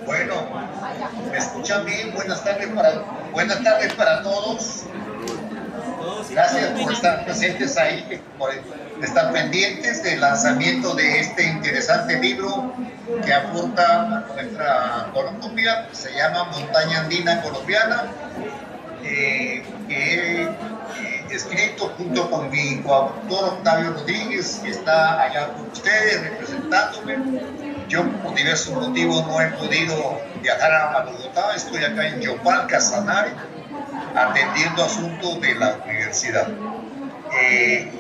Bueno, ¿me escuchan bien? Buenas tardes para todos. Gracias por estar presentes ahí, por estar pendientes del lanzamiento de este interesante libro que aporta a nuestra Colombia. Se llama Montaña Andina Colombiana, que he escrito junto con mi coautor Octavio Rodríguez, que está allá con ustedes representándome. Yo por diversos motivos no he podido viajar a Bogotá, estoy acá en Yopal, Casanare, atendiendo asuntos de la universidad.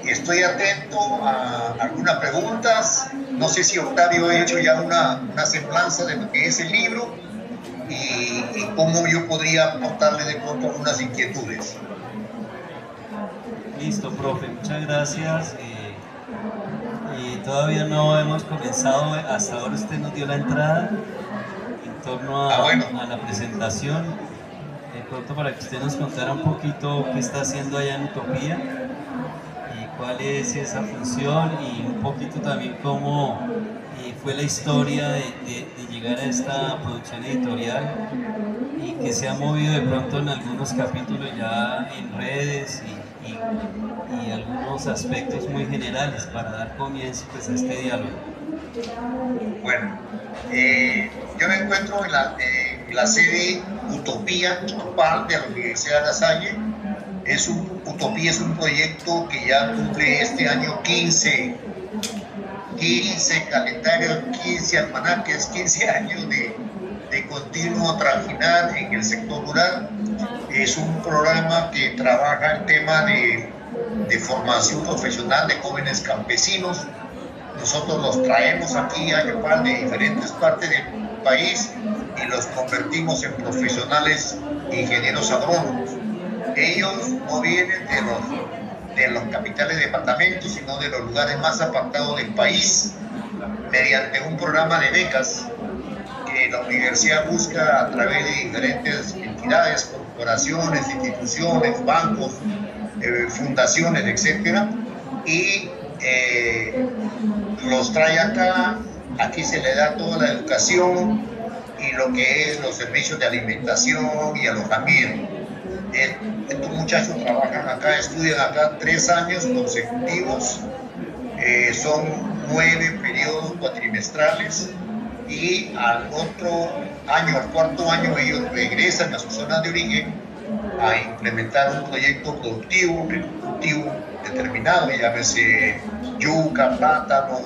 Estoy atento a algunas preguntas. No sé si Octavio ha hecho ya una semblanza de lo que es el libro y cómo yo podría aportarle de pronto algunas inquietudes. Listo, profe, muchas gracias. Y todavía no hemos comenzado, hasta ahora usted nos dio la entrada en torno a la presentación. De pronto para que usted nos contara un poquito qué está haciendo allá en Utopía y cuál es esa función y un poquito también cómo fue la historia de llegar a esta producción editorial y que se ha movido de pronto en algunos capítulos ya en redes y algunos aspectos muy generales para dar comienzo pues, a este diálogo. Bueno, yo me encuentro en la sede Utopía Yopal de la Universidad de La Salle. Utopía es un proyecto que ya cumple este año 15 calendario, 15 almanaques, 15 años de continuo trajinar en el sector rural. Es un programa que trabaja el tema de formación profesional de jóvenes campesinos. Nosotros los traemos aquí a Yopal de diferentes partes del país y los convertimos en profesionales ingenieros agrónomos. Ellos no vienen de los capitales de departamentos, sino de los lugares más apartados del país, mediante un programa de becas que la universidad busca a través de diferentes entidades, corporaciones, instituciones, bancos, fundaciones, etcétera, y los trae acá. Aquí se le da toda la educación y lo que es los servicios de alimentación y alojamiento. Estos muchachos trabajan acá, estudian acá 3 años consecutivos, son 9 periodos cuatrimestrales y al otro año, al cuarto año, ellos regresan a sus zonas de origen a implementar un proyecto productivo determinado, llámese yuca, plátano,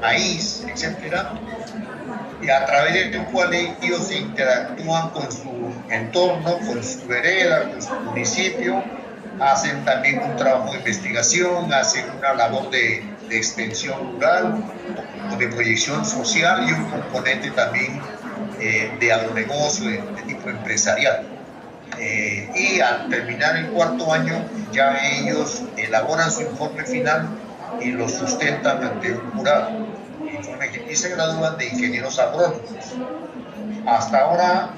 maíz, etcétera, y a través del cual ellos interactúan con su entorno, con su vereda, con su municipio, hacen también un trabajo de investigación, hacen una labor de extensión rural o de proyección social y un componente también de agronegocio, de tipo empresarial. Y al terminar el cuarto año ya ellos elaboran su informe final y lo sustentan ante un jurado y se gradúan de ingenieros agrónomos. Hasta ahora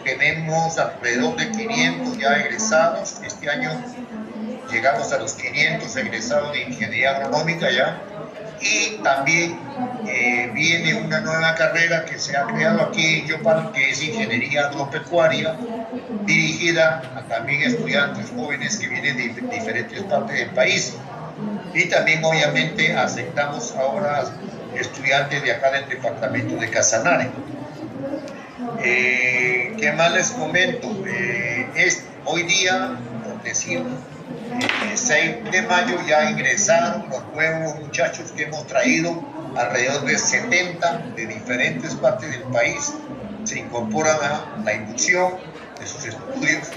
tenemos alrededor de 500 ya egresados. Este año llegamos a los 500 egresados de ingeniería agronómica ya. Y también viene una nueva carrera que se ha creado aquí en Yopal, que es ingeniería agropecuaria, dirigida a también estudiantes jóvenes que vienen de diferentes partes del país. Y también obviamente aceptamos ahora estudiantes de acá del departamento de Casanare. ¿Qué más les comento? Hoy día, por decir, 6 de mayo ya ingresaron los nuevos muchachos que hemos traído, alrededor de 70 de diferentes partes del país, se incorporan a la inducción de sus estudios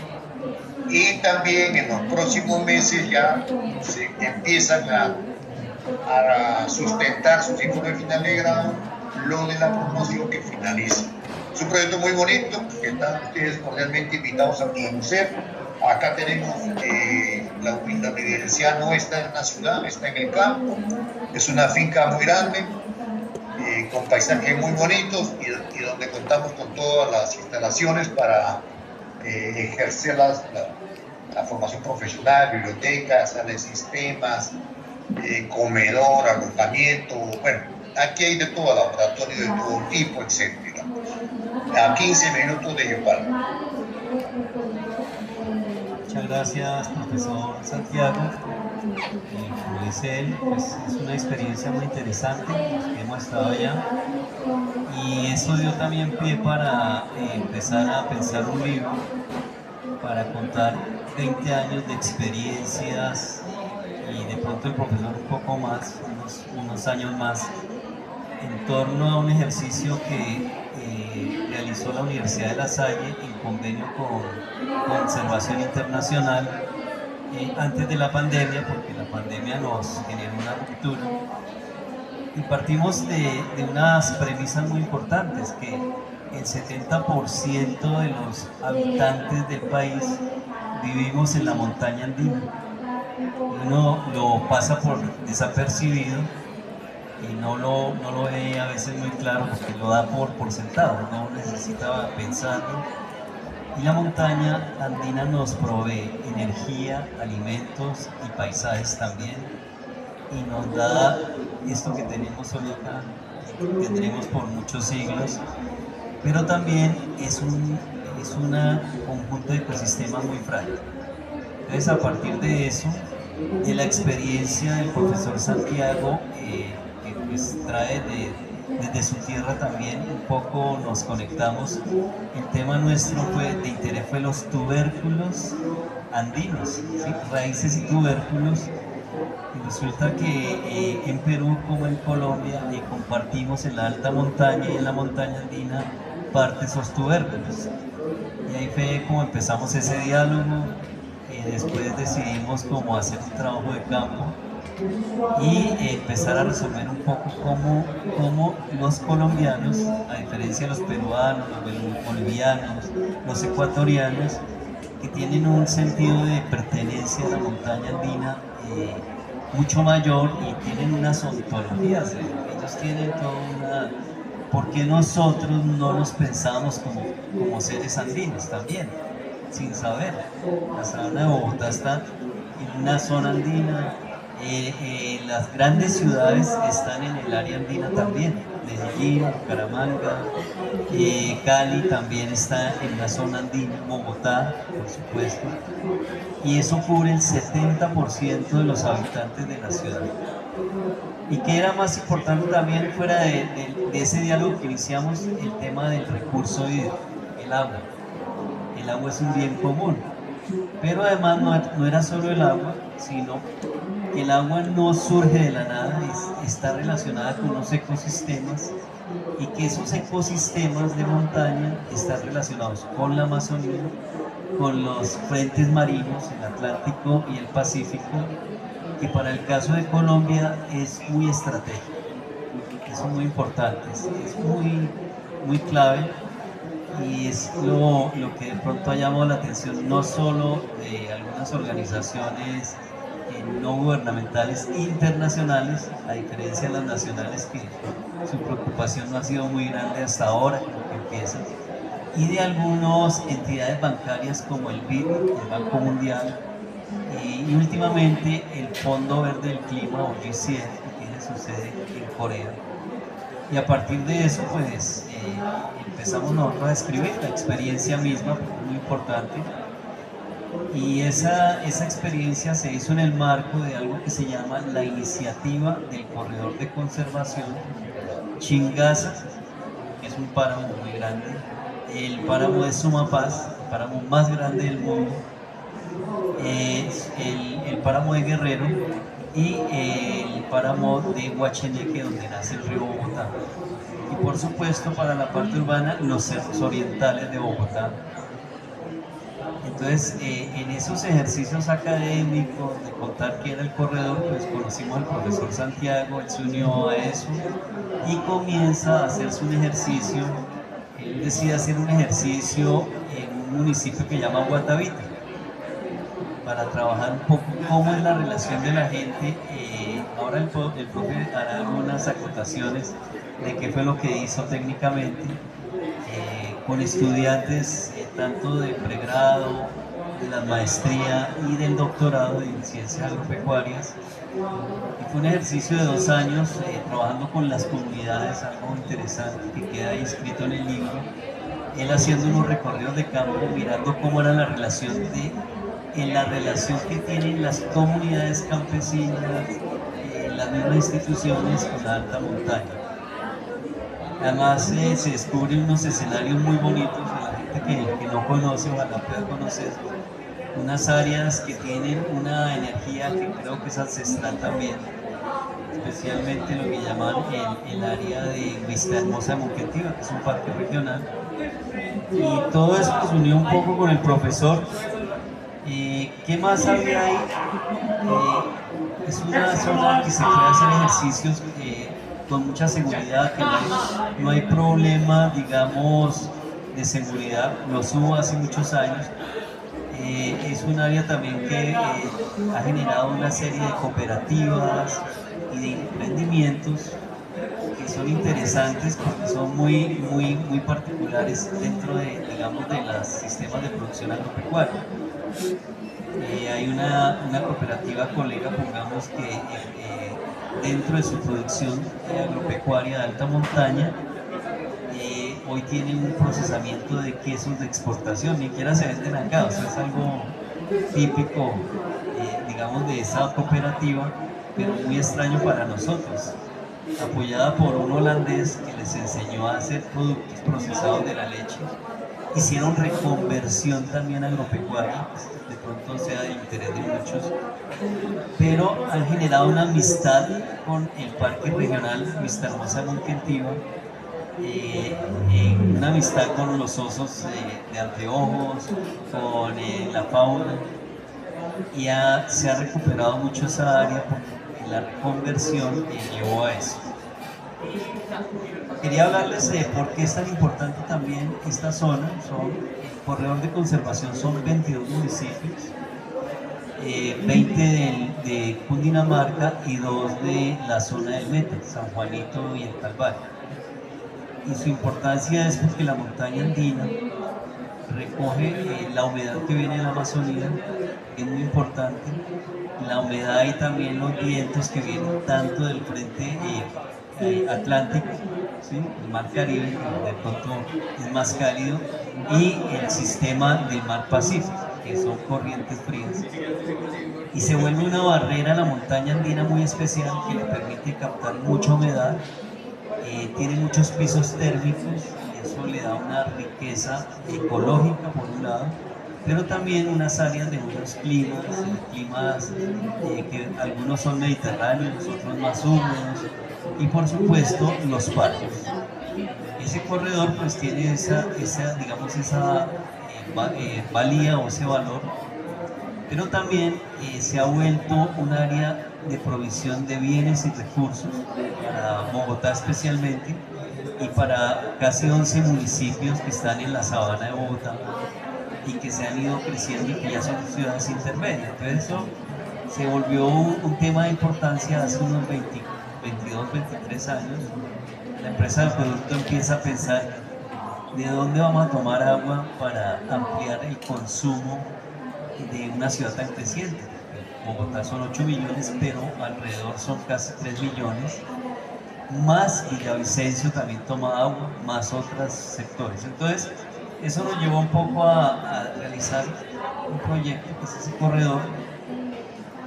y también en los próximos meses ya se empiezan a sustentar sus informes finales de grado, lo de la promoción que finaliza. Es un proyecto muy bonito que están ustedes cordialmente invitados a conocer. Acá tenemos la universidad, no está en la ciudad, está en el campo. Es una finca muy grande, con paisajes muy bonitos y donde contamos con todas las instalaciones para ejercer la formación profesional, bibliotecas, sala de sistemas, comedor, alojamiento. Bueno, Aquí hay de todo, laboratorio de todo tipo, etc. A 15 minutos de Yopal. Muchas gracias, profesor Santiago. Como dice él, pues es una experiencia muy interesante, hemos estado allá, y eso dio también pie para empezar a pensar un libro para contar 20 años de experiencias, y de pronto el profesor un poco más, unos años más, en torno a un ejercicio que realizó la Universidad de La Salle en convenio con Conservación Internacional antes de la pandemia, porque la pandemia nos generó una ruptura, y partimos de unas premisas muy importantes, que el 70% de los habitantes del país vivimos en la montaña andina. Uno lo pasa por desapercibido y no lo ve a veces muy claro, porque lo da por sentado, no necesita pensarlo. Y la montaña andina nos provee energía, alimentos y paisajes también, y nos da esto que tenemos ahorita, que tendremos por muchos siglos, pero también es un conjunto de ecosistemas muy frágil. Entonces, a partir de eso, de la experiencia del profesor Santiago, que pues trae desde su tierra también, un poco nos conectamos. El tema nuestro de interés fue los tubérculos andinos, ¿sí? Raíces y tubérculos. Y resulta que en Perú, como en Colombia, compartimos en la alta montaña y en la montaña andina parte de esos tubérculos. Y ahí fue como empezamos ese diálogo. Después decidimos cómo hacer un trabajo de campo y empezar a resolver un poco cómo los colombianos, a diferencia de los peruanos, los bolivianos, los ecuatorianos, que tienen un sentido de pertenencia a la montaña andina mucho mayor y tienen unas ontologías. Ellos tienen toda una... ¿Por qué nosotros no nos pensamos como seres andinos también? Sin saber. La sabana de Bogotá está en una zona andina, las grandes ciudades están en el área andina también, Medellín, Bucaramanga, Cali también está en la zona andina, Bogotá, por supuesto, y eso cubre el 70% de los habitantes de la ciudad. Y que era más importante también, fuera de ese diálogo que iniciamos, el tema del recurso hídrico, el agua. El agua es un bien común, pero además no era solo el agua, sino que el agua no surge de la nada, está relacionada con los ecosistemas, y que esos ecosistemas de montaña están relacionados con la Amazonía, con los frentes marinos, el Atlántico y el Pacífico, que para el caso de Colombia es muy estratégico, es muy importante, es muy clave. Y es lo que de pronto ha llamado la atención, no solo de algunas organizaciones no gubernamentales internacionales, a diferencia de las nacionales, que su preocupación no ha sido muy grande hasta ahora, que empieza, y de algunas entidades bancarias como el BID, el Banco Mundial, y últimamente el Fondo Verde del Clima, o GCF, que tiene su sede en Corea. Y a partir de eso, pues, empezamos nosotros a escribir la experiencia misma, porque es muy importante. Y esa experiencia se hizo en el marco de algo que se llama la Iniciativa del Corredor de Conservación Chingaza, que es un páramo muy grande, el páramo de Sumapaz, el páramo más grande del mundo, el páramo de Guerrero y el páramo de Huacheneque, donde nace el río Bogotá. Y por supuesto, para la parte urbana, los cerros orientales de Bogotá. Entonces, en esos ejercicios académicos de contar quién era el corredor, pues conocimos al profesor Santiago, él se unió a eso y comienza a hacerse un ejercicio. Él decide hacer un ejercicio en un municipio que se llama Guatavita, para trabajar un poco cómo es la relación de la gente. Ahora el profe hará algunas acotaciones de qué fue lo que hizo técnicamente con estudiantes tanto de pregrado, de la maestría y del doctorado en ciencias agropecuarias. Y fue un ejercicio de 2 años trabajando con las comunidades, algo interesante que queda ahí escrito en el libro. Él haciendo unos recorridos de campo, mirando cómo era la relación que tienen las comunidades campesinas, las mismas instituciones con la alta montaña. Además se descubren unos escenarios muy bonitos a la gente que no conoce, ojalá pueda conocer, unas áreas que tienen una energía que creo que es ancestral también, especialmente lo que llaman el área de Vistahermosa de Monquentiva, que es un parque regional. Y todo eso se unió un poco con el profesor. ¿Qué más había ahí? Es una zona que se puede hacer ejercicios con mucha seguridad, que no hay problema, digamos, de seguridad. Lo subo hace muchos años. Es un área también que ha generado una serie de cooperativas y de emprendimientos que son interesantes porque son muy particulares dentro de, digamos, de los sistemas de producción agropecuaria. Hay una cooperativa colega, pongamos, que dentro de su producción agropecuaria de alta montaña, hoy tienen un procesamiento de quesos de exportación, ni siquiera se venden acá, o sea, es algo típico, digamos, de esa cooperativa, pero muy extraño para nosotros, apoyada por un holandés que les enseñó a hacer productos procesados de la leche. Hicieron reconversión también agropecuaria, de pronto sea de interés de muchos, pero han generado una amistad con el Parque Regional Vistahermosa de Monquentiva, una amistad con los osos de anteojos, con la fauna, y se ha recuperado mucho esa área porque la reconversión llevó a eso. Quería hablarles de por qué es tan importante también esta zona. El corredor de conservación son 22 municipios, 20 de Cundinamarca y 2 de la zona del Meta, San Juanito y el Calvario. Y su importancia es porque la montaña andina recoge la humedad que viene de la Amazonía, que es muy importante, la humedad y también los vientos que vienen tanto del frente Atlántico, ¿sí? El mar Caribe, de pronto es más cálido, y el sistema del mar Pacífico, que son corrientes frías. Y se vuelve una barrera a la montaña andina muy especial que le permite captar mucha humedad, tiene muchos pisos térmicos, y eso le da una riqueza ecológica por un lado, pero también unas áreas de unos climas que algunos son mediterráneos, otros más húmedos, y por supuesto los parques. Ese corredor pues tiene esa valía o ese valor, pero también se ha vuelto un área de provisión de bienes y recursos para Bogotá especialmente, y para casi 11 municipios que están en la sabana de Bogotá y que se han ido creciendo y que ya son ciudades intermedias. Entonces eso se volvió un tema de importancia hace unos 22, 23 años. La empresa de producto empieza a pensar de dónde vamos a tomar agua para ampliar el consumo de una ciudad tan creciente. Bogotá son 8 millones, pero alrededor son casi 3 millones, más Villavicencio también toma agua, más otros sectores. Entonces, eso nos llevó un poco a realizar un proyecto que es ese corredor.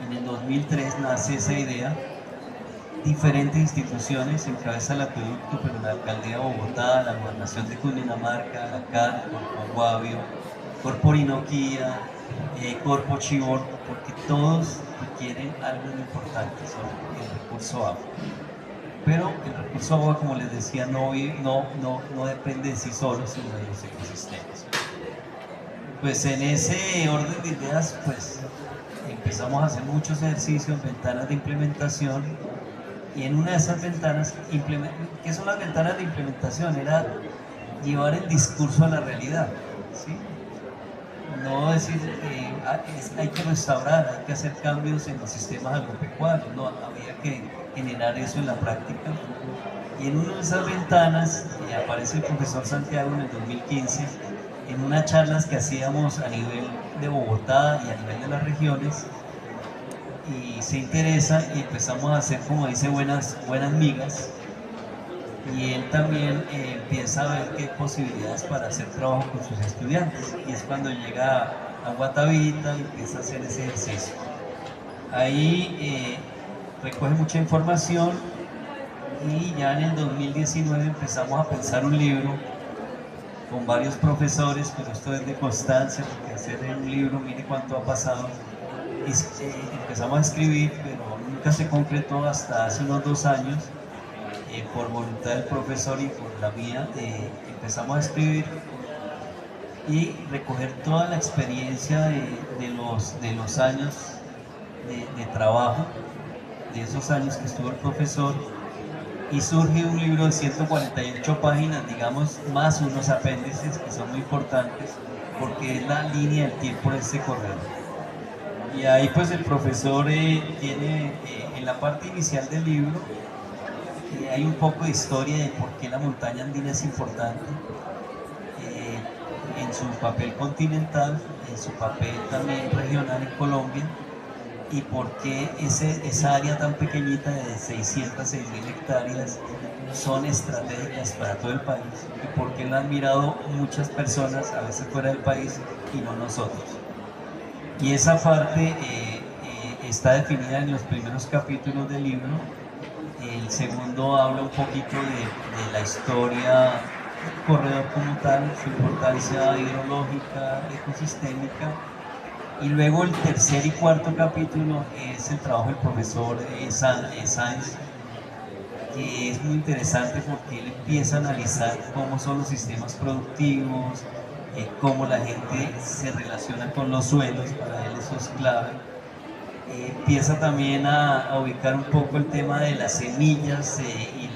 En el 2003 nace esa idea. Diferentes instituciones, encabeza el acueducto, pero la alcaldía de Bogotá, la gobernación de Cundinamarca, la CAR, Corpo Guavio, Corpo Orinoquía, Corpo Chivor, porque todos requieren algo muy importante, son el recurso agua. Pero el recurso agua, como les decía, no depende de sí solo, sino de los ecosistemas. Pues en ese orden de ideas, pues empezamos a hacer muchos ejercicios, ventanas de implementación, y en una de esas ventanas, ¿qué son las ventanas de implementación? Era llevar el discurso a la realidad, ¿sí? No decir hay que restaurar, hay que hacer cambios en los sistemas agropecuarios, no, había que generar eso en la práctica. Y en una de esas ventanas aparece el profesor Santiago en el 2015, en unas charlas que hacíamos a nivel de Bogotá y a nivel de las regiones, y se interesa y empezamos a hacer, como dice, buenas migas, y él también empieza a ver que hay posibilidades para hacer trabajo con sus estudiantes, y es cuando llega a Guatavita y empieza a hacer ese ejercicio. Ahí recoge mucha información, y ya en el 2019 empezamos a pensar un libro con varios profesores, pero esto es de constancia, porque hacer un libro, mire cuánto ha pasado. Empezamos a escribir, pero nunca se concretó hasta hace unos 2 años, por voluntad del profesor y por la mía. Empezamos a escribir y recoger toda la experiencia de los años de trabajo, de esos años que estuvo el profesor, y surge un libro de 148 páginas, digamos, más unos apéndices que son muy importantes, porque es la línea del tiempo de este corredor. Y ahí pues el profesor tiene, en la parte inicial del libro, hay un poco de historia de por qué la montaña andina es importante, en su papel continental, en su papel también regional en Colombia, y por qué esa área tan pequeñita de 606.000 hectáreas son estratégicas para todo el país, y por qué la han mirado muchas personas, a veces fuera del país, y no nosotros. Y esa parte está definida en los primeros capítulos del libro. El segundo habla un poquito de la historia del corredor como tal, su importancia hidrológica, ecosistémica. Y luego el tercer y cuarto capítulo es el trabajo del profesor Sáenz, que es muy interesante porque él empieza a analizar cómo son los sistemas productivos, cómo la gente se relaciona con los suelos, para él eso es clave. Empieza también a ubicar un poco el tema de las semillas y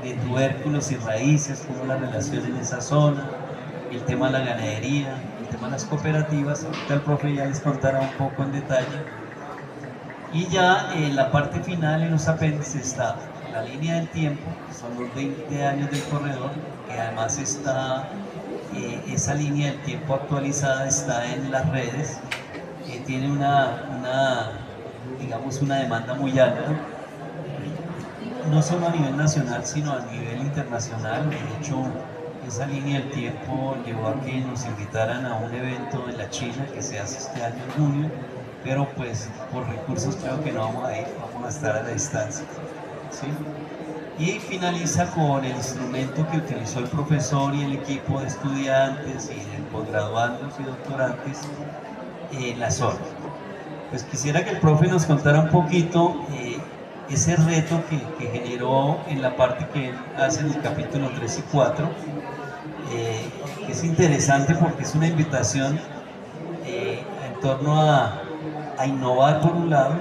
de tubérculos y raíces, cómo la relación en esa zona, el tema de la ganadería, el tema de las cooperativas. Ahorita el profe ya les contará un poco en detalle. Y ya en la parte final, en los apéndices, está la línea del tiempo, que son los 20 años del corredor, que además está, esa línea del tiempo actualizada está en las redes, tiene digamos, una demanda muy alta, no solo a nivel nacional, sino a nivel internacional. De hecho, esa línea del tiempo llevó a que nos invitaran a un evento en la China que se hace este año en junio, pero pues por recursos creo que no vamos a ir, vamos a estar a la distancia, ¿sí? Y finaliza con el instrumento que utilizó el profesor y el equipo de estudiantes y de posgraduandos y doctorantes en la zona. Pues quisiera que el profe nos contara un poquito ese reto que generó en la parte que hace en el capítulo 3 y 4, que es interesante porque es una invitación en torno a innovar por un lado,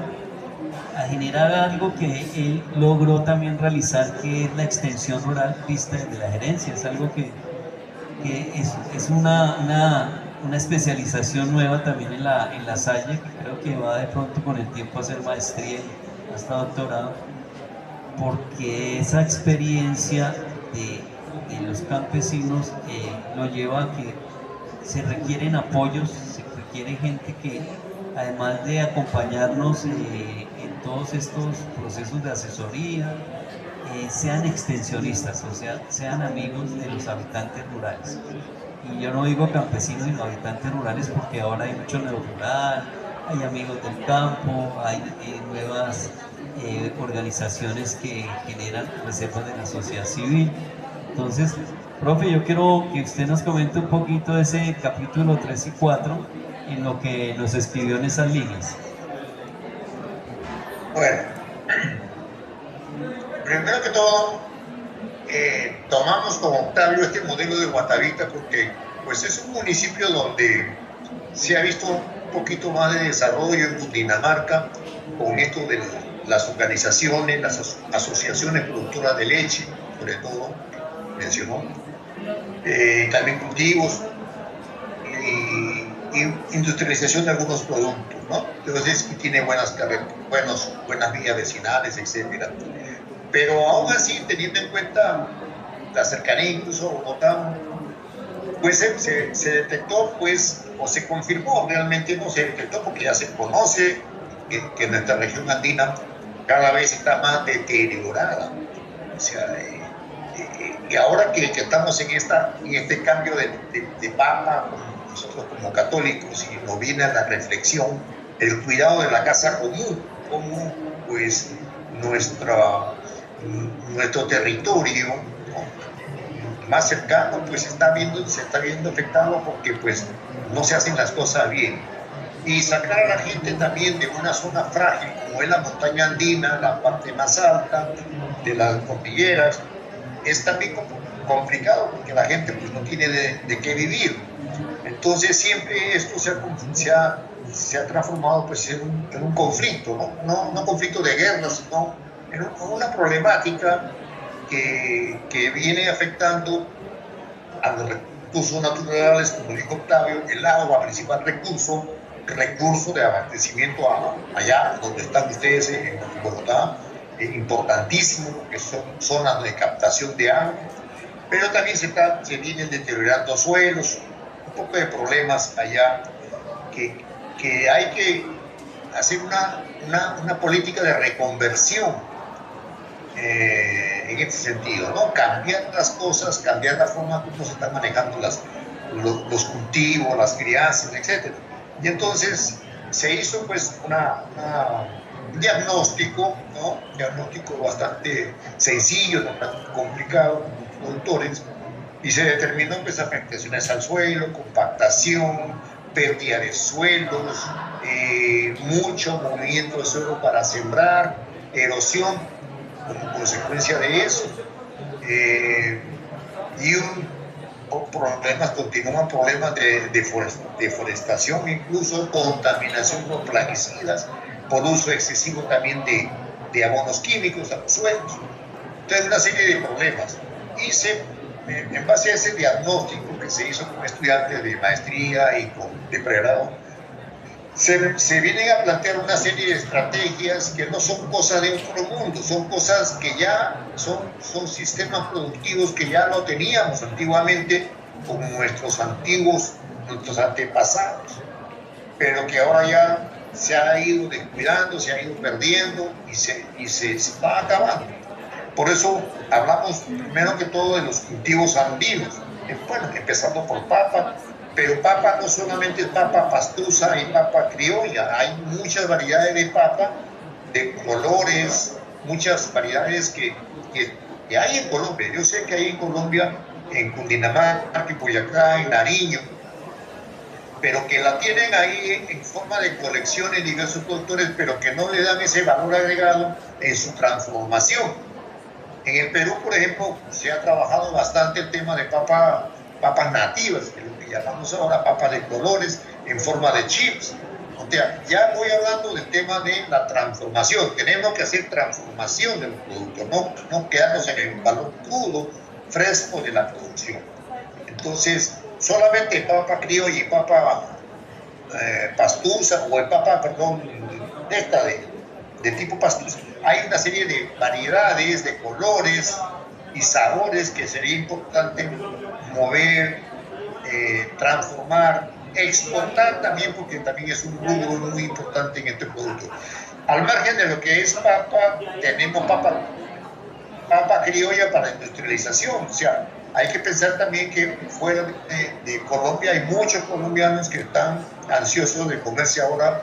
a generar algo que él logró también realizar, que es la extensión rural vista desde la gerencia. Es algo que es una especialización nueva también en la Salle, que creo que va de pronto con el tiempo a hacer maestría y hasta doctorado, porque esa experiencia de los campesinos lo lleva a que se requieren apoyos, se requiere gente que, además de acompañarnos en todos estos procesos de asesoría, sean extensionistas, o sea, sean amigos de los habitantes rurales. Y yo no digo campesinos, sino habitantes rurales, porque ahora hay mucho neorural, hay amigos del campo, hay nuevas organizaciones que generan reservas de la sociedad civil. Entonces, profe, yo quiero que usted nos comente un poquito de ese capítulo 3 y 4 en lo que nos escribió en esas líneas. Bueno, primero que todo, tomamos como Octavio este modelo de Guatavita porque pues es un municipio donde se ha visto un poquito más de desarrollo en Cundinamarca con esto de las organizaciones, las asociaciones productoras de leche, sobre todo, mencionó, también cultivos y industrialización de algunos productos, ¿no? Entonces tiene buenas vías vecinales, etcétera. Pero aún así, teniendo en cuenta la cercanía incluso a Bogotá, pues se detectó pues o se confirmó, realmente no se detectó, porque ya se conoce que nuestra región andina cada vez está más deteriorada. O sea, y ahora que estamos en este cambio de papa, nosotros como católicos, y nos viene a la reflexión el cuidado de la casa común, como pues nuestro territorio, ¿no?, más cercano, pues se está viendo afectado porque pues no se hacen las cosas bien. Y sacar a la gente también de una zona frágil como es la montaña andina, la parte más alta de las cordilleras, es también complicado porque la gente pues no tiene de qué vivir. Entonces siempre esto se ha transformado pues en un conflicto, no conflicto de guerra, sino en una problemática que viene afectando a los recursos naturales, como dijo Octavio, el agua, principal recurso de abastecimiento allá donde están ustedes en Bogotá, importantísimo porque son zonas de captación de agua, pero también se vienen deteriorando suelos, un poco de problemas allá que hay que hacer una política de reconversión en este sentido, ¿no? Cambiar las cosas, cambiar la forma como se están manejando los cultivos, las crianzas, etc. Y entonces se hizo pues un diagnóstico, ¿no? Un diagnóstico bastante sencillo, no tan complicado, con los productores, y se determinó pues afectaciones al suelo, compactación, pérdida de suelos, mucho movimiento de suelo para sembrar, erosión como consecuencia de eso, continúan problemas de deforestación, incluso contaminación por plaguicidas, por uso excesivo también de abonos químicos a los suelos. Entonces, una serie de problemas. En base a ese diagnóstico que se hizo con estudiantes de maestría y de pregrado, se vienen a plantear una serie de estrategias que no son cosas de otro mundo, son cosas que ya son sistemas productivos que ya lo teníamos antiguamente con nuestros antepasados, pero que ahora ya se ha ido descuidando, se ha ido perdiendo y se va acabando. Por eso hablamos primero que todo de los cultivos andinos, bueno, empezando por papa, pero papa no solamente es papa pastusa y papa criolla, hay muchas variedades de papa, de colores, muchas variedades que hay en Colombia. Yo sé que hay en Colombia, en Cundinamarca, en Boyacá, en Nariño, pero que la tienen ahí en forma de colección en diversos productores, pero que no le dan ese valor agregado en su transformación. En el Perú, por ejemplo, se ha trabajado bastante el tema de papas nativas, que es lo que llamamos ahora papas de colores, en forma de chips. O sea, ya voy hablando del tema de la transformación. Tenemos que hacer transformación de los productos, no quedarnos en el valor crudo, fresco de la producción. Entonces, solamente papa criolla y papa pastusa, o el papa, perdón, de tipo pastusa, hay una serie de variedades, de colores y sabores que sería importante mover, transformar, exportar también, porque también es un rubro muy importante en este producto. Al margen de lo que es papa, tenemos papa criolla para industrialización. O sea, hay que pensar también que fuera de Colombia hay muchos colombianos que están ansiosos de comerse ahora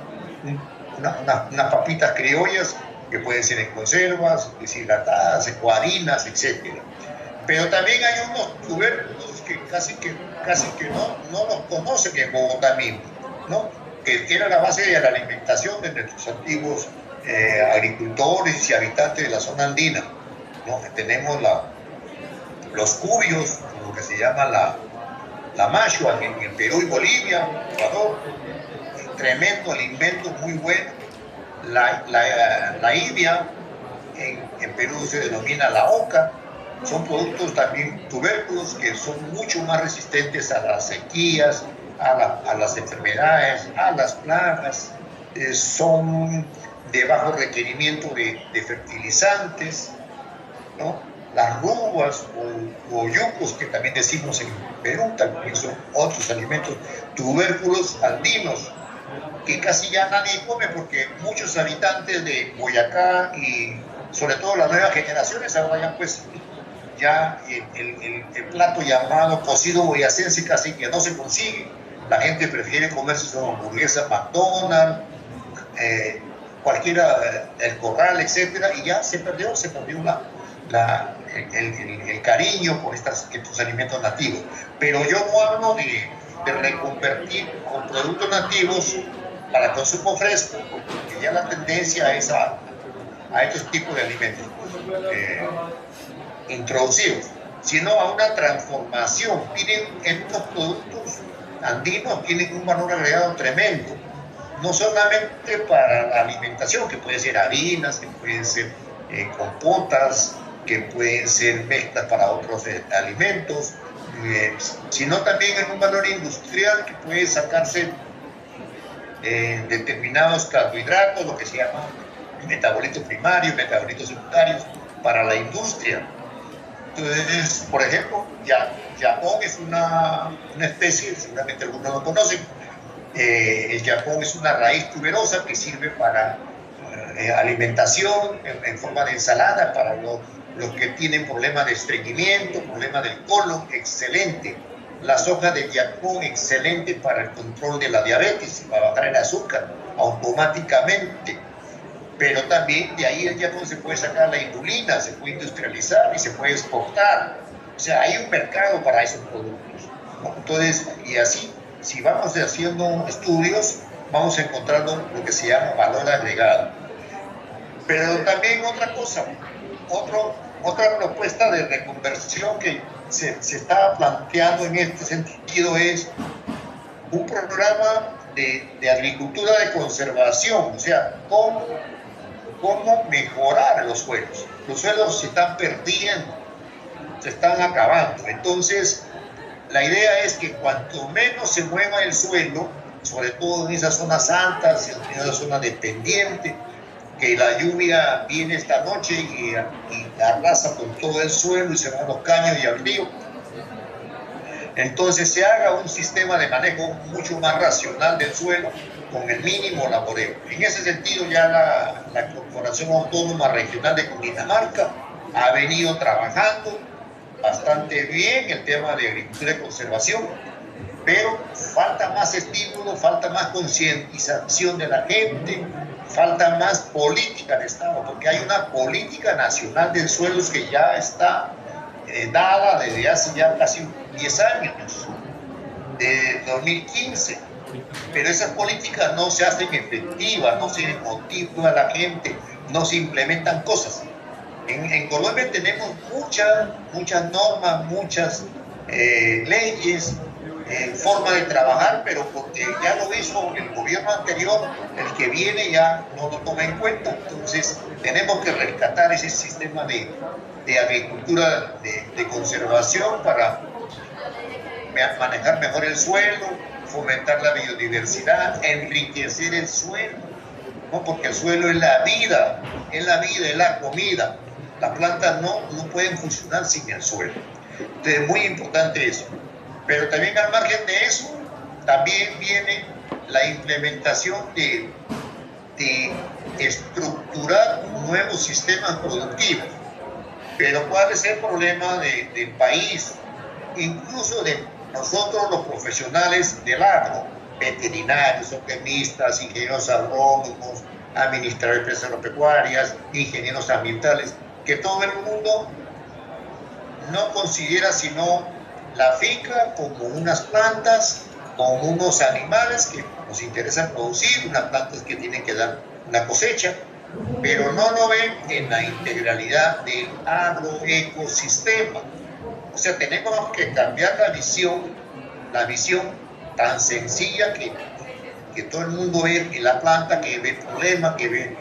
unas papitas criollas, que pueden ser en conservas, deshidratadas, ecuarinas, etc. Pero también hay unos tubérculos que casi que no los conocen en Bogotá mismo, ¿no? Que era la base de la alimentación de nuestros antiguos agricultores y habitantes de la zona andina, ¿no? Tenemos los cubios, lo que se llama la mashua en Perú y Bolivia, Ecuador, tremendo alimento, muy bueno. La ibia en Perú se denomina la oca. Son productos también tubérculos que son mucho más resistentes a las sequías, a las enfermedades, a las plagas, son de bajo requerimiento de fertilizantes, ¿no? las rubas o yucos, que también decimos en Perú, también son otros alimentos, tubérculos andinos, que casi ya nadie come porque muchos habitantes de Boyacá y sobre todo las nuevas generaciones ahora ya pues ya el plato llamado cocido boyacense casi que no se consigue. La gente prefiere comerse su hamburguesa McDonald's, cualquiera, el Corral, etcétera, y ya se perdió el cariño por estos alimentos nativos. Pero yo no hablo de reconvertir con productos nativos para consumo fresco, porque ya la tendencia es a estos tipos de alimentos introducidos, sino a una transformación. Tienen estos productos andinos, tienen un valor agregado tremendo, no solamente para la alimentación, que pueden ser harinas, que pueden ser compotas, que pueden ser mezclas para otros alimentos, sino también en un valor industrial que puede sacarse determinados carbohidratos, lo que se llama metabolitos primarios, metabolitos secundarios, para la industria. Entonces, por ejemplo, yapón es una especie, seguramente algunos lo conocen. El yapón es una raíz tuberosa que sirve para alimentación en forma de ensalada para los que tienen problemas de estreñimiento, problemas del colon, excelente. Las hojas de yapón, excelente para el control de la diabetes, para bajar el azúcar automáticamente. Pero también de ahí el yapón se puede sacar la inulina, se puede industrializar y se puede exportar. O sea, hay un mercado para esos productos, ¿no? Entonces, y así, si vamos haciendo estudios, vamos encontrando lo que se llama valor agregado. Pero también otra cosa, otra propuesta de reconversión que se está planteando en este sentido es un programa de agricultura de conservación, o sea, cómo mejorar los suelos. Los suelos se están perdiendo, se están acabando. Entonces, la idea es que cuanto menos se mueva el suelo, sobre todo en esas zonas altas, en esas zonas de pendiente, que la lluvia viene esta noche y arrasa con todo el suelo y se van los caños y al río. Entonces se haga un sistema de manejo mucho más racional del suelo con el mínimo laboreo. En ese sentido ya la Corporación Autónoma Regional de Cundinamarca ha venido trabajando bastante bien el tema de agricultura y conservación, pero falta más estímulo, falta más concientización de la gente, falta más política de Estado, porque hay una política nacional de suelos que ya está dada desde hace ya casi 10 años, de 2015, pero esas políticas no se hacen efectivas, no se motiva a la gente, no se implementan cosas. En Colombia tenemos muchas normas, muchas leyes, forma de trabajar, pero porque ya lo hizo el gobierno anterior, el que viene ya no lo toma en cuenta. Entonces tenemos que rescatar ese sistema de agricultura de conservación para manejar mejor el suelo, fomentar la biodiversidad, enriquecer el suelo, ¿no? Porque el suelo es la vida, es la comida. Las plantas no pueden funcionar sin el suelo. Entonces es muy importante eso. Pero también al margen de eso, también viene la implementación de estructurar nuevos sistemas productivos. Pero ¿cuál es el problema del país? Incluso de nosotros los profesionales del agro, veterinarios, zootecnistas, ingenieros agrónomos, administradores de empresas agropecuarias, ingenieros ambientales, que todo el mundo no considera sino la finca como unas plantas, como unos animales que nos interesan producir, unas plantas que tienen que dar una cosecha, pero no lo ven en la integralidad del agroecosistema. O sea, tenemos que cambiar la visión tan sencilla que todo el mundo ve en la planta, que ve el problema, que ve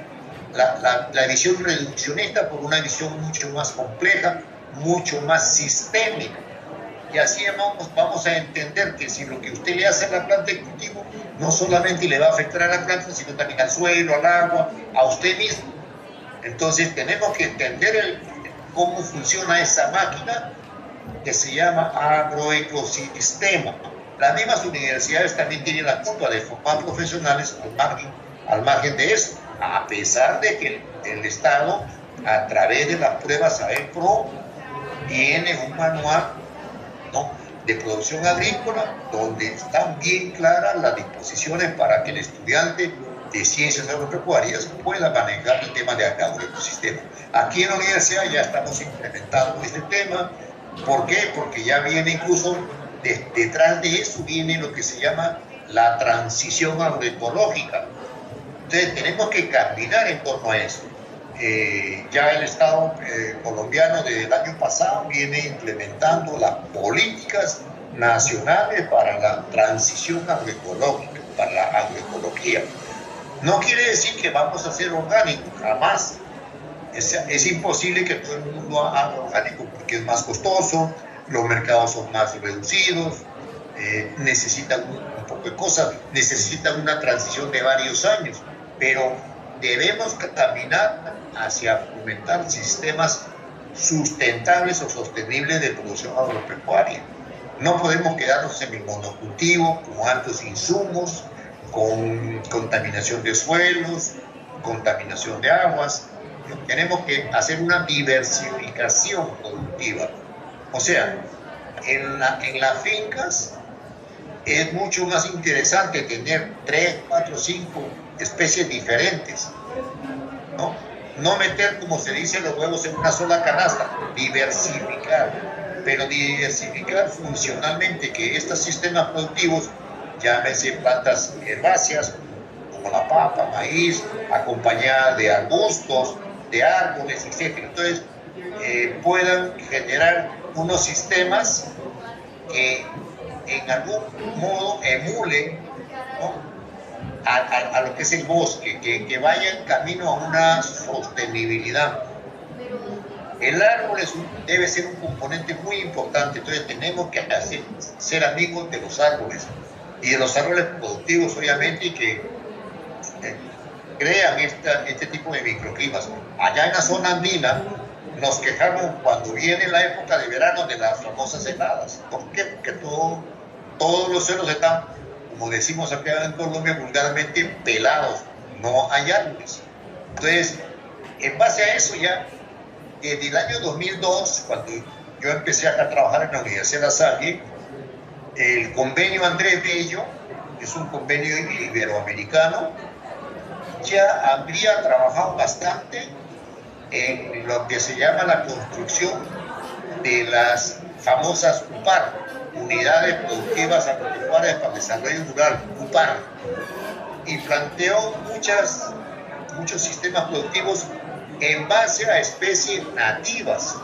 la visión reduccionista por una visión mucho más compleja, mucho más sistémica. Y así vamos a entender que si lo que usted le hace a la planta de cultivo no solamente le va a afectar a la planta, sino también al suelo, al agua, a usted mismo. Entonces tenemos que entender cómo funciona esa máquina que se llama agroecosistema. Las mismas universidades también tienen la culpa de formar profesionales al margen de eso, a pesar de que el Estado, a través de las pruebas AEPRO, tiene un manual, ¿no?, de producción agrícola donde están bien claras las disposiciones para que el estudiante de ciencias agropecuarias pueda manejar el tema de agroecosistema. Aquí en la universidad ya estamos implementando este tema. ¿Por qué? Porque ya viene incluso detrás de eso viene lo que se llama la transición agroecológica. Entonces tenemos que caminar en torno a eso. Ya el Estado colombiano desde el año pasado viene implementando las políticas nacionales para la transición agroecológica, para la agroecología. No quiere decir que vamos a ser orgánicos, jamás. Es imposible que todo el mundo haga orgánico porque es más costoso, los mercados son más reducidos, necesitan un poco de cosas, necesitan una transición de varios años, pero debemos caminar hacia fomentar sistemas sustentables o sostenibles de producción agropecuaria. No podemos quedarnos en el monocultivo con altos insumos, con contaminación de suelos, contaminación de aguas. Tenemos que hacer una diversificación productiva. O sea, en las fincas es mucho más interesante tener 3, 4, 5 especies diferentes, ¿no? No meter, como se dice, los huevos en una sola canasta, diversificar, pero diversificar funcionalmente, que estos sistemas productivos, llámese plantas herbáceas, como la papa, maíz, acompañada de arbustos, de árboles, etc. Entonces, puedan generar unos sistemas que en algún modo emulen, ¿no?, a lo que es el bosque, que vaya en camino a una sostenibilidad. El árbol debe ser un componente muy importante, entonces tenemos que ser amigos de los árboles y de los árboles productivos, obviamente, que crean este tipo de microclimas. Allá en la zona andina nos quejamos cuando viene la época de verano de las famosas heladas. ¿Por qué? Porque todos los suelos están, como decimos acá en Colombia vulgarmente, pelados, no hay árboles. Entonces, en base a eso ya, desde el año 2002, cuando yo empecé a trabajar en la Universidad de La Salle, el convenio Andrés Bello, que es un convenio iberoamericano, ya habría trabajado bastante en lo que se llama la construcción de las famosas UPAR, Unidades Productivas Agropecuarias para el Desarrollo Rural, UPAR, y planteó muchos sistemas productivos en base a especies nativas,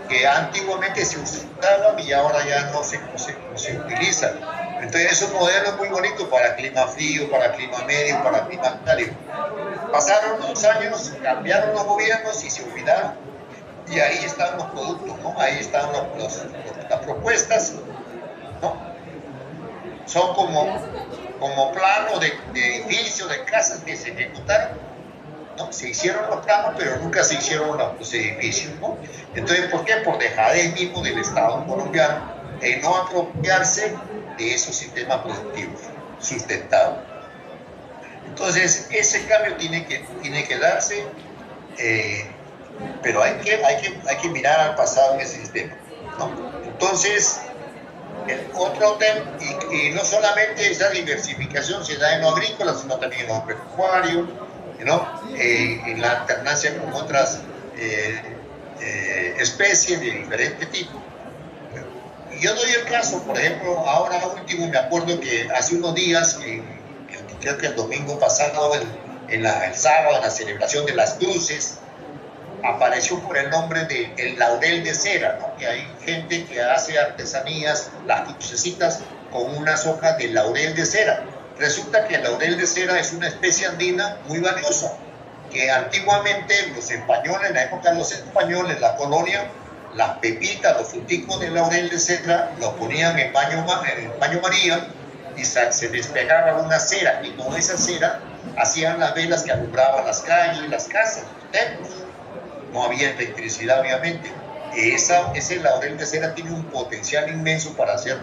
que antiguamente se usaban y ahora ya no se utilizan. Entonces es un modelo muy bonito para clima frío, para clima medio, para clima cálido. Pasaron los años, cambiaron los gobiernos y se olvidaron. Y ahí están los productos, ¿no? Ahí están las propuestas, ¿no? Son como planos de edificios, de casas que se ejecutaron, ¿no? Se hicieron los planos, pero nunca se hicieron los edificios, ¿no? Entonces, ¿por qué? Por dejadez mismo del Estado colombiano en no apropiarse de esos sistemas productivos sustentados. Entonces, ese cambio tiene que darse, pero hay que mirar al pasado en ese sistema, ¿no? Entonces, el otro tema, y no solamente esa diversificación se da en lo agrícola, sino también en lo pecuario, ¿no? En la alternancia con otras especies de diferente tipo. Yo doy el caso, por ejemplo, ahora último, me acuerdo que hace unos días, creo que el domingo pasado, el sábado, en la celebración de las cruces, apareció por el nombre de el laurel de cera, ¿no? Que hay gente que hace artesanías, las crucecitas, con unas hojas de laurel de cera. Resulta que el laurel de cera es una especie andina muy valiosa, que antiguamente los españoles, en la época de los españoles, la colonia, las pepitas, los fruticos de laurel de cera, los ponían en baño María y se despegaba una cera, y con esa cera hacían las velas que alumbraban las calles, las casas, los templos. no había electricidad obviamente. Ese laurel de cera tiene un potencial inmenso para hacer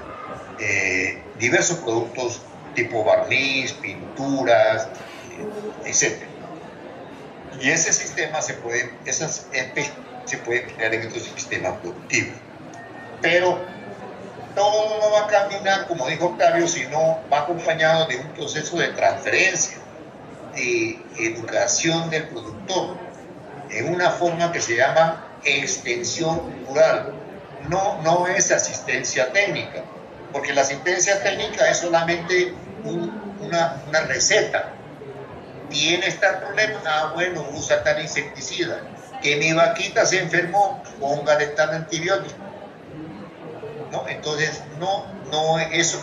diversos productos tipo barniz, pinturas, etc. Y ese sistema esas especies se pueden crear en estos sistemas productivos. Pero todo no va a caminar, como dijo Octavio, sino va acompañado de un proceso de transferencia, de educación del productor, en una forma que se llama extensión rural. No es asistencia técnica, porque la asistencia técnica es solamente una receta. ¿Tiene este problema? Bueno, usa tal insecticida. Que mi vaquita se enfermó, póngale tal antibiótico. ¿No? Entonces,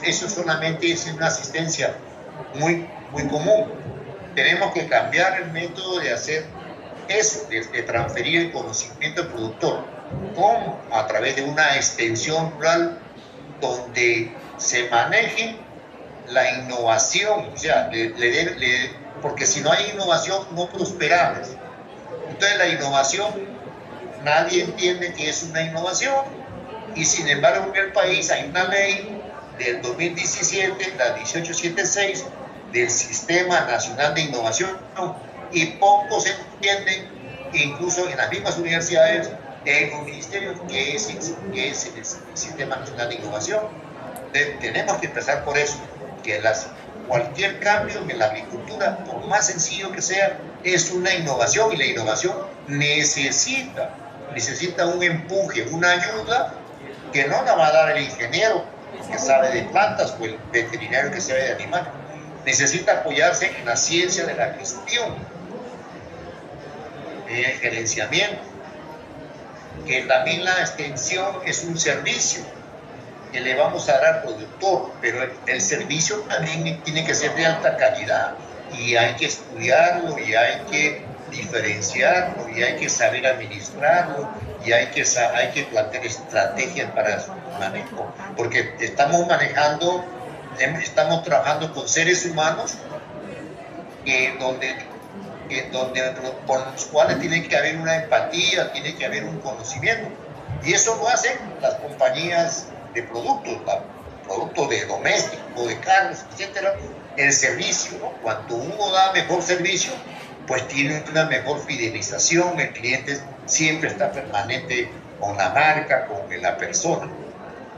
eso solamente es una asistencia muy común. Tenemos que cambiar el método de hacer eso, de transferir el conocimiento al productor. ¿Cómo? A través de una extensión rural donde se maneje la innovación, o sea, porque si no hay innovación no prosperamos. Entonces la innovación, nadie entiende que es una innovación, y sin embargo en el país hay una ley del 2017, la 1876, del Sistema Nacional de Innovación, y pocos entienden, incluso en las mismas universidades, en los ministerios, que es el Sistema Nacional de Innovación. Tenemos que empezar por eso, que cualquier cambio en la agricultura, por más sencillo que sea, es una innovación, y la innovación necesita un empuje, una ayuda que no la va a dar el ingeniero que sabe de plantas o el veterinario que sabe de animales. Necesita apoyarse en la ciencia de la gestión, en el gerenciamiento, que también la extensión es un servicio que le vamos a dar al productor, pero el servicio también tiene que ser de alta calidad, y hay que estudiarlo, y hay que diferenciarlo, y hay que saber administrarlo, y hay que plantear estrategias para su manejo, porque estamos trabajando con seres humanos con los cuales tiene que haber una empatía, tiene que haber un conocimiento, y eso lo hacen las compañías de productos de domésticos, de carros, etcétera. El servicio, ¿no? Cuando uno da mejor servicio, pues tiene una mejor fidelización, el cliente siempre está permanente con la marca, con la persona.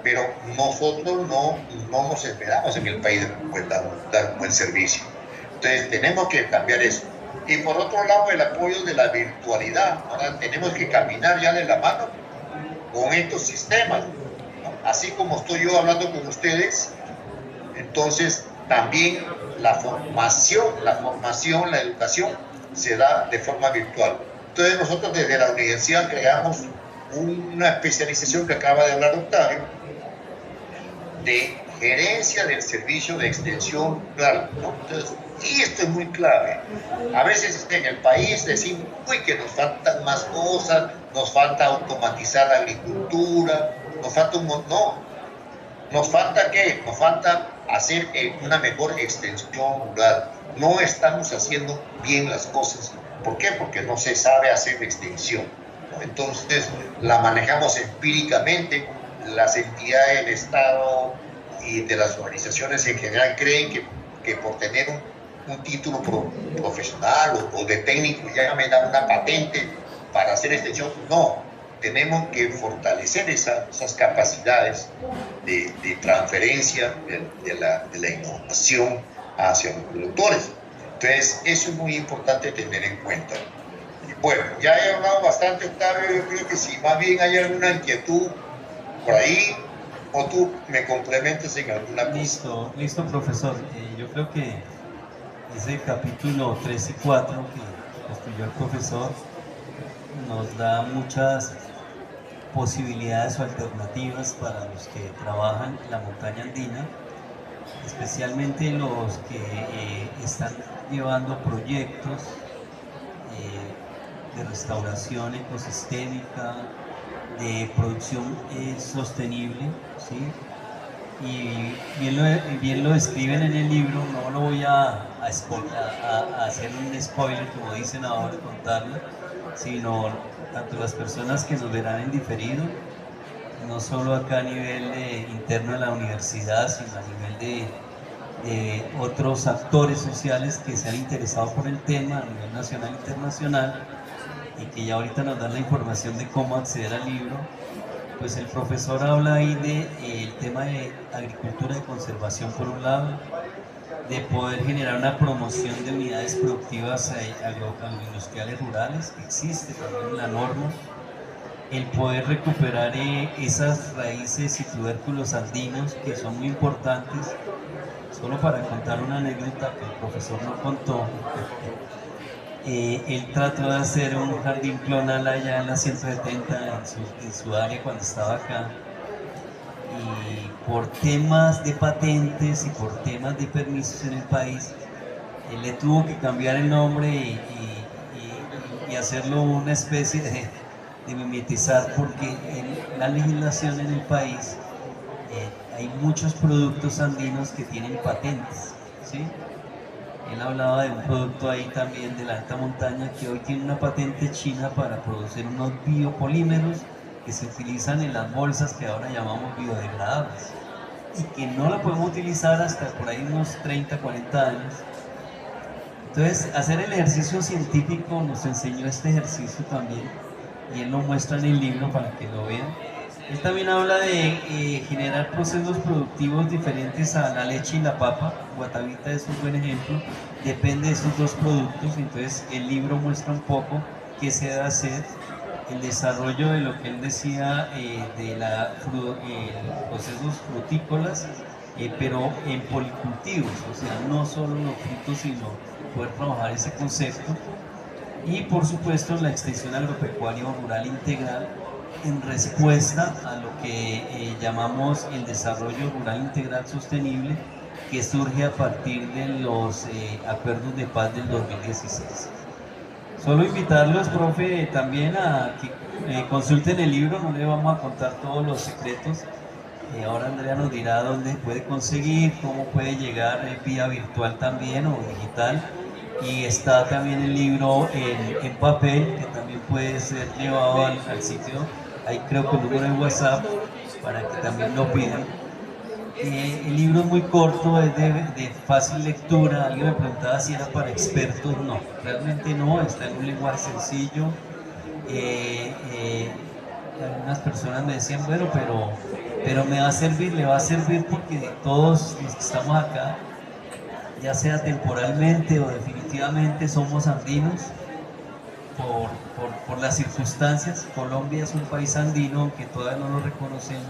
Pero nosotros no nos esperamos en el país de dar un buen servicio. Entonces tenemos que cambiar eso. Y por otro lado, el apoyo de la virtualidad. Ahora tenemos que caminar ya de la mano con estos sistemas, ¿no? Así como estoy yo hablando con ustedes, entonces también la formación, la educación se da de forma virtual. Entonces nosotros desde la universidad creamos una especialización que acaba de hablar Octavio, de gerencia del servicio de extensión rural, ¿no? Entonces, y esto es muy clave. A veces en el país decimos que nos faltan más cosas, nos falta automatizar la agricultura, nos falta ¿nos falta qué? Nos falta hacer una mejor extensión rural. No estamos haciendo bien las cosas. ¿Por qué? Porque no se sabe hacer extensión, ¿no? Entonces la manejamos empíricamente. Las entidades del Estado y de las organizaciones en general creen que por tener un título profesional o de técnico ya me dan una patente para hacer extensión. No, tenemos que fortalecer esas capacidades de transferencia de la innovación hacia los productores. Entonces, eso es muy importante tener en cuenta. Bueno, ya he hablado bastante, Octavio. Yo creo que si más bien hay alguna inquietud por ahí, o tú me complementes en alguna cosa. Listo, profesor. Yo creo que ese capítulo 3 y 4 que estudió el profesor nos da muchas posibilidades o alternativas para los que trabajan en la montaña andina, especialmente los que están llevando proyectos de restauración ecosistémica, de producción sostenible, ¿sí? Y bien lo describen en el libro. No lo voy a hacer un spoiler, como dicen ahora, contarlo, sino tanto las personas que nos verán en diferido, no solo acá a nivel interno de la universidad, sino a nivel de otros actores sociales que se han interesado por el tema a nivel nacional e internacional, y que ya ahorita nos dan la información de cómo acceder al libro. Pues el profesor habla ahí del tema de agricultura de conservación por un lado, de poder generar una promoción de unidades productivas agroindustriales rurales, que existe también en la norma, el poder recuperar esas raíces y tubérculos andinos que son muy importantes. Solo para contar una anécdota que el profesor no contó, él trató de hacer un jardín clonal allá en la 170 en su área cuando estaba acá, y por temas de patentes y por temas de permisos en el país, él le tuvo que cambiar el nombre y hacerlo una especie de mimetizar, porque en la legislación en el país hay muchos productos andinos que tienen patentes, ¿sí? Él hablaba de un producto ahí también de la alta montaña que hoy tiene una patente china para producir unos biopolímeros que se utilizan en las bolsas que ahora llamamos biodegradables y que no la podemos utilizar hasta por ahí unos 30, 40 años. Entonces, hacer el ejercicio científico nos enseñó este ejercicio también, y él lo muestra en el libro para que lo vean. Él también habla de generar procesos productivos diferentes a la leche y la papa. Guatavita es un buen ejemplo, depende de esos dos productos. Entonces el libro muestra un poco qué se debe hacer, el desarrollo de lo que él decía de procesos frutícolas, pero en policultivos, o sea, no solo los frutos, sino poder trabajar ese concepto. Y por supuesto la extensión agropecuaria o rural integral, en respuesta a lo que llamamos el desarrollo rural integral sostenible, que surge a partir de los acuerdos de paz del 2016. Solo invitarlos, profe, también a que consulten el libro, no le vamos a contar todos los secretos. Ahora Andrea nos dirá dónde puede conseguir, cómo puede llegar vía virtual también o digital. Y está también el libro en papel, que también puede ser llevado al sitio. Ahí creo que un número de WhatsApp para que también lo pidan. El libro es muy corto, es de fácil lectura. Alguien me preguntaba si era para expertos. No, realmente no, está en un lenguaje sencillo. Algunas personas me decían, bueno, pero me va a servir, le va a servir porque todos los que estamos acá, ya sea temporalmente o definitivamente, somos andinos por las circunstancias. Colombia es un país andino, aunque todavía no lo reconocemos,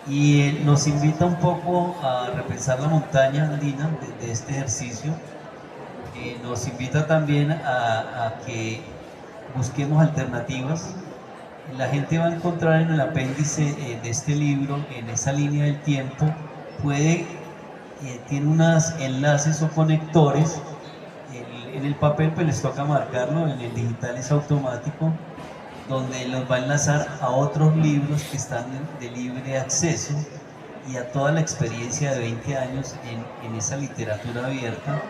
y nos invita un poco a repensar la montaña andina de este ejercicio. Nos invita también a que busquemos alternativas. La gente va a encontrar en el apéndice de este libro, en esa línea del tiempo, tiene unos enlaces o conectores. En el papel pues les toca marcarlo, en el digital es automático, donde los va a enlazar a otros libros que están de libre acceso y a toda la experiencia de 20 años en esa literatura abierta,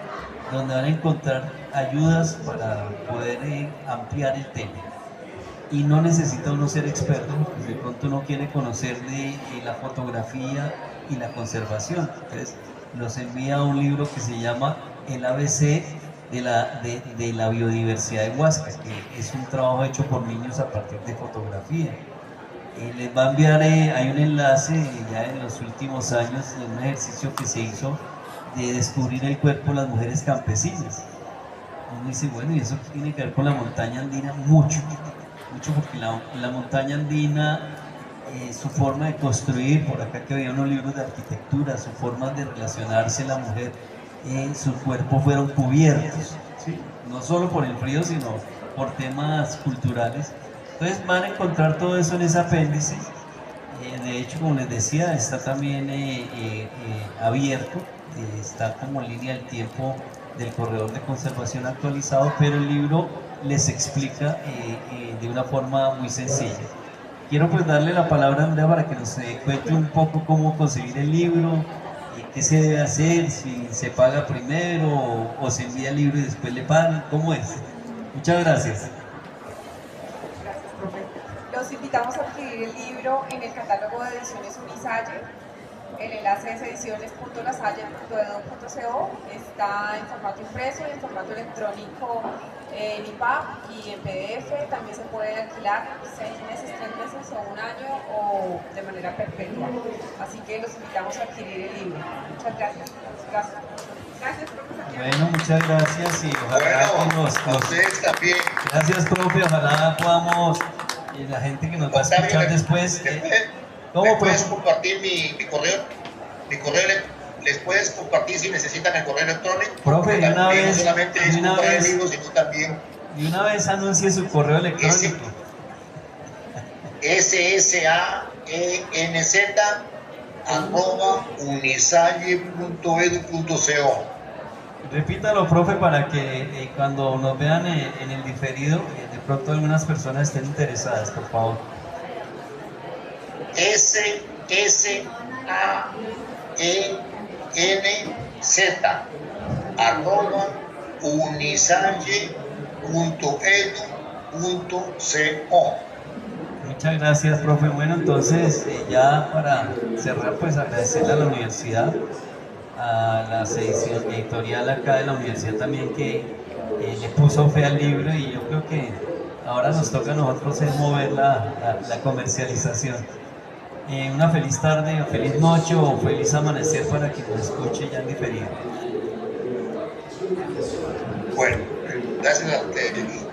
donde van a encontrar ayudas para poder ampliar el tema. Y no necesita uno ser experto, de pronto uno quiere conocer de la fotografía y la conservación. Entonces nos envía un libro que se llama El ABC de la biodiversidad de Huasca, que es un trabajo hecho por niños a partir de fotografía. Les va a enviar, hay un enlace ya en los últimos años de un ejercicio que se hizo de descubrir el cuerpo de las mujeres campesinas. Uno dice, bueno, ¿y eso qué tiene que ver con la montaña andina? Mucho, porque la montaña andina, su forma de construir, por acá que había unos libros de arquitectura, su forma de relacionarse la mujer, sus cuerpos fueron cubiertos, ¿sí? No solo por el frío, sino por temas culturales. Entonces van a encontrar todo eso en ese apéndice. De hecho, como les decía, está también abierto, está como línea del tiempo del corredor de conservación actualizado, pero el libro les explica de una forma muy sencilla. Quiero pues darle la palabra a Andrea para que nos cuente un poco cómo conseguir el libro, qué se debe hacer, si se paga primero o se envía el libro y después le pagan, ¿cómo es? Muchas gracias. Los invitamos a adquirir el libro en el catálogo de ediciones Unisalle. El enlace es ediciones.lasalle.edu.co. Está en formato impreso y en formato electrónico en EPUB y en PDF. También se puede alquilar 6 meses, 3 meses o un año o de manera perpetua. Así que los invitamos a adquirir el libro. Muchas gracias. Gracias, profesor. Bueno, muchas gracias y ojalá ustedes también. Gracias, profe. Ojalá podamos, y la gente que nos va a escuchar después. ¿Cómo puedes compartir mi correo? Les puedes compartir si necesitan el correo electrónico. Profe, de una vez, no solamente es un correo de libros, sino también. De una vez anuncie su correo electrónico. ssaenz@unisalle.edu.co. Repítalo, profe, para que cuando nos vean en el diferido, de pronto algunas personas estén interesadas, por favor. ssaenz@unisalle.edu.co. Muchas gracias, profe. Bueno, entonces ya para cerrar, pues agradecerle a la universidad, a la sección editorial acá de la universidad también que le puso fe al libro, y yo creo que ahora nos toca a nosotros es mover la comercialización. Una feliz tarde, o feliz noche o feliz amanecer para quien nos escuche ya en diferido. Bueno, gracias a ustedes.